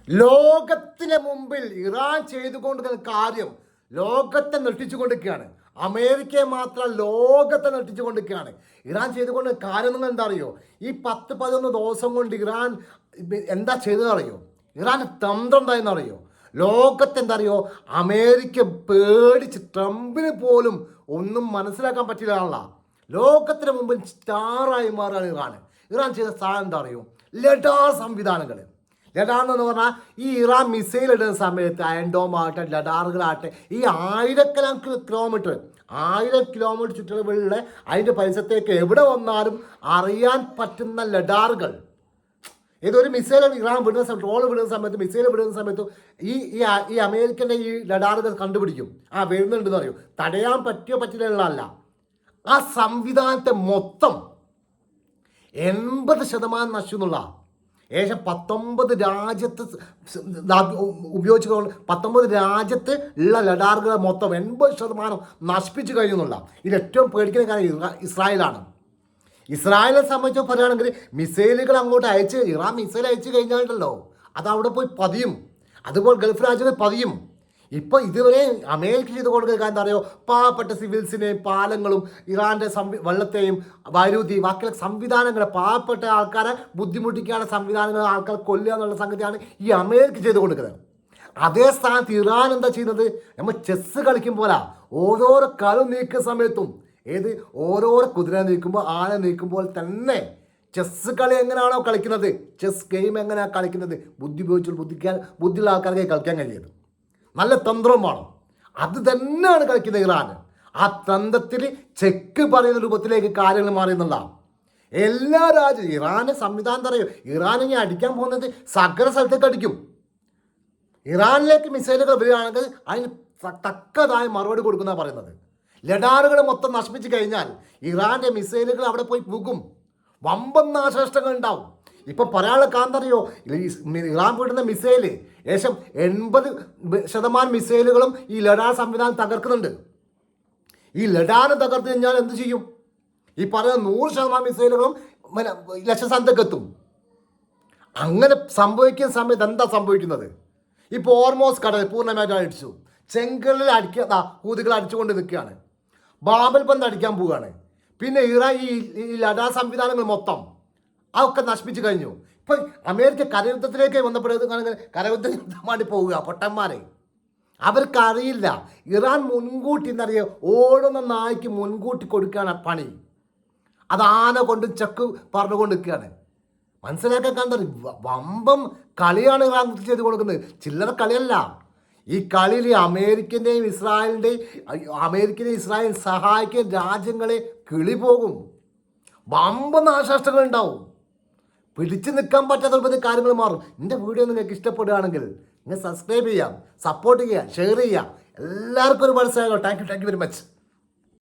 ലോകത്തിന് മുമ്പിൽ ഇറാൻ ചെയ്തുകൊണ്ടിരിക്കുന്ന കാര്യം ലോകത്തെ നെട്ടിച്ചുകൊണ്ടിരിക്കുകയാണ്. അമേരിക്കയെ മാത്രം ലോകത്തെ നെട്ടിച്ചുകൊണ്ടിരിക്കുകയാണ്. ഇറാൻ ചെയ്തുകൊണ്ട് കാര്യം നിങ്ങൾ എന്താ അറിയോ? ഈ 10-11 ദിവസം കൊണ്ട് ഇറാൻ എന്താ ചെയ്തതറിയോ? ഇറാൻ്റെ തന്ത്രം എന്തായെന്നറിയോ? ലോകത്തെ എന്താ അറിയോ? അമേരിക്ക പേടിച്ച് ട്രംപിന് പോലും ഒന്നും മനസ്സിലാക്കാൻ പറ്റില്ല. ലോകത്തിന് മുമ്പിൽ സ്റ്റാറായി മാറുകയാണ് ഇറാൻ. ഇറാൻ ചെയ്ത സാധനം എന്താ അറിയോ? ലഡാർ സംവിധാനങ്ങൾ. ലഡാർ എന്ന് പറഞ്ഞാൽ ഈ ഇറാൻ മിസൈൽ ഇടുന്ന സമയത്ത് അയൻഡോം ആകട്ടെ ലഡാറുകളാകട്ടെ ഈ 1000 കിലോമീറ്റർ ചുറ്റളവിലുള്ള അതിൻ്റെ പരിസരത്തേക്ക് എവിടെ വന്നാലും അറിയാൻ പറ്റുന്ന ലഡാറുകൾ. ഏതൊരു മിസൈൽ ഇറാൻ വിടുന്ന സമയത്ത് ട്രോൾ വിടുന്ന സമയത്ത് മിസൈൽ വിടുന്ന സമയത്ത് ഈ അമേരിക്കൻ്റെ ഈ ലഡാറുകൾ കണ്ടുപിടിക്കും. വരുന്നുണ്ടെന്ന് അറിയും. തടയാൻ പറ്റിയോ പറ്റില്ല. ആ സംവിധാനത്തെ മൊത്തം 80% നശിച്ചു എന്നുള്ള ഏകദേശം 19 രാജ്യത്ത് ഉപയോഗിച്ചുകൊണ്ട് 19 രാജ്യത്ത് ഉള്ള ലഡാറുകളെ മൊത്തം 80% നശിപ്പിച്ചു കഴിഞ്ഞു എന്നുള്ള. ഇതിൽ ഏറ്റവും പേടിക്കുന്ന കാര്യം ഇസ്രായേലാണ്. ഇസ്രായേലിനെ സംബന്ധിച്ച് പറയുകയാണെങ്കിൽ മിസൈലുകൾ അങ്ങോട്ട് ഇറാൻ മിസൈൽ അയച്ചു കഴിഞ്ഞാലുണ്ടല്ലോ അത് അവിടെ പോയി പതിയും. അതുപോലെ ഗൾഫ് രാജ്യങ്ങളിൽ പതിയും. ഇപ്പോൾ ഇതുവരെ അമേരിക്ക ചെയ്ത് കൊടുക്കുക എന്താ പറയുക? പാവപ്പെട്ട സിവിൽസിനെയും പാലങ്ങളും ഇറാൻ്റെ വെള്ളത്തെയും വൈദ്യുതി ബാക്കിയുള്ള സംവിധാനങ്ങളെ പാവപ്പെട്ട ആൾക്കാരെ ബുദ്ധിമുട്ടിക്കാനുള്ള സംവിധാനങ്ങൾ ആൾക്കാർ കൊല്ലുക എന്നുള്ള സംഗതിയാണ് ഈ അമേരിക്ക ചെയ്ത് കൊടുക്കുന്നത്. അതേ സ്ഥാനത്ത് ഇറാൻ എന്താ ചെയ്യുന്നത്? നമ്മൾ ചെസ്സ് കളിക്കുമ്പോഴാ ഓരോരോ കളി നീക്കുന്ന സമയത്തും ഓരോരോ കുതിര നീക്കുമ്പോൾ ആന നീക്കുമ്പോൾ തന്നെ ചെസ്സ് കളി എങ്ങനെയാണോ കളിക്കുന്നത്, ചെസ് ഗെയിം എങ്ങനെയാണ് കളിക്കുന്നത്, ബുദ്ധി ഉപയോഗിച്ച് ബുദ്ധിയുള്ള ആൾക്കാർക്ക് കളിക്കാൻ കഴിയുന്നത്. നല്ല തന്ത്രം വേണം. അത് തന്നെയാണ് കളിക്കുന്നത് ഇറാൻ. ആ തന്ത്രത്തിൽ ചെക്ക് പറയുന്ന രൂപത്തിലേക്ക് കാര്യങ്ങൾ മാറിയെന്നുള്ളതാണ്. എല്ലാ രാജ്യവും ഇറാൻ്റെ സംവിധാനം അറിയും. ഇറാൻ ഇനി അടിക്കാൻ പോകുന്നത് സകല സ്ഥലത്തേക്ക് അടിക്കും. ഇറാനിലേക്ക് മിസൈലുകൾ വരികയാണെങ്കിൽ അതിന് തക്കതായ മറുപടി കൊടുക്കുന്ന പറയുന്നത്. ലഡാറുകൾ മൊത്തം നശിപ്പിച്ച് കഴിഞ്ഞാൽ ഇറാൻ്റെ മിസൈലുകൾ അവിടെ പോയി പോകും. വമ്പൻ നാശനഷ്ടങ്ങൾ ഉണ്ടാവും. ഇപ്പം പറയാനുള്ള കാന്തറിയോ? ഇറാൻ വിടുന്ന മിസൈല് ഏകദേശം 80% മിസൈലുകളും ഈ ലഡാർ സംവിധാനം തകർക്കുന്നുണ്ട്. ഈ ലഡാറ് തകർത്ത് കഴിഞ്ഞാൽ എന്ത് ചെയ്യും? ഈ പറയുന്ന 100% മിസൈലുകളും ലക്ഷ്യസ്ഥാനത്തേക്ക് എത്തും. അങ്ങനെ സംഭവിക്കുന്ന സമയത്ത് എന്താ സംഭവിക്കുന്നത്? ഇപ്പോൾ ഓർമോസ് കടൽ പൂർണ്ണമായിട്ട് അടിച്ചു. ചെങ്കലിൽ ഹൂതികൾ അടിച്ചുകൊണ്ട് നിൽക്കുകയാണ്. ബാബൽ ബന്ദ് അടിക്കാൻ പോവുകയാണ്. പിന്നെ ഇറാൻ ഈ ലഡാർ സംവിധാനങ്ങൾ മൊത്തം അതൊക്കെ നശിപ്പിച്ച് കഴിഞ്ഞു. ഇപ്പം അമേരിക്ക കരയുദ്ധത്തിലേക്ക് വന്നപ്പോഴേക്കാണെങ്കിൽ കരയുദ്ധം വേണ്ടി പോവുക പൊട്ടന്മാരെ. അവർക്കറിയില്ല ഇറാൻ മുൻകൂട്ടി എന്നറിയാം ഓടുന്ന നായ്ക്ക് മുൻകൂട്ടി കൊടുക്കുകയാണ് പണി. അത് ആന കൊണ്ട് ചെക്ക് പറഞ്ഞുകൊണ്ട് നിൽക്കുകയാണ്. മനസ്സിലാക്കാൻ കാന്തറി വമ്പം കളിയാണ് ഇറാൻ ചെയ്ത് കൊടുക്കുന്നത്. ചില്ലറ കളിയല്ല. ഈ കളിയിൽ അമേരിക്കൻ്റെയും ഇസ്രായേൽ സഹായിക്കുന്ന രാജ്യങ്ങളെ കിളി പോകും. വമ്പൻ നാശനഷ്ടങ്ങൾ ഉണ്ടാവും. പിടിച്ചു നിൽക്കാൻ പറ്റാത്ത രൂപത്തിൽ കാര്യങ്ങൾ മാറും. എൻ്റെ വീഡിയോ നിങ്ങൾക്ക് ഇഷ്ടപ്പെടുകയാണെങ്കിൽ നിങ്ങൾ സബ്സ്ക്രൈബ് ചെയ്യാം, സപ്പോർട്ട് ചെയ്യുക, ഷെയർ ചെയ്യുക. എല്ലാവർക്കും ഒരുപാട് സഹായം. Thank you very much.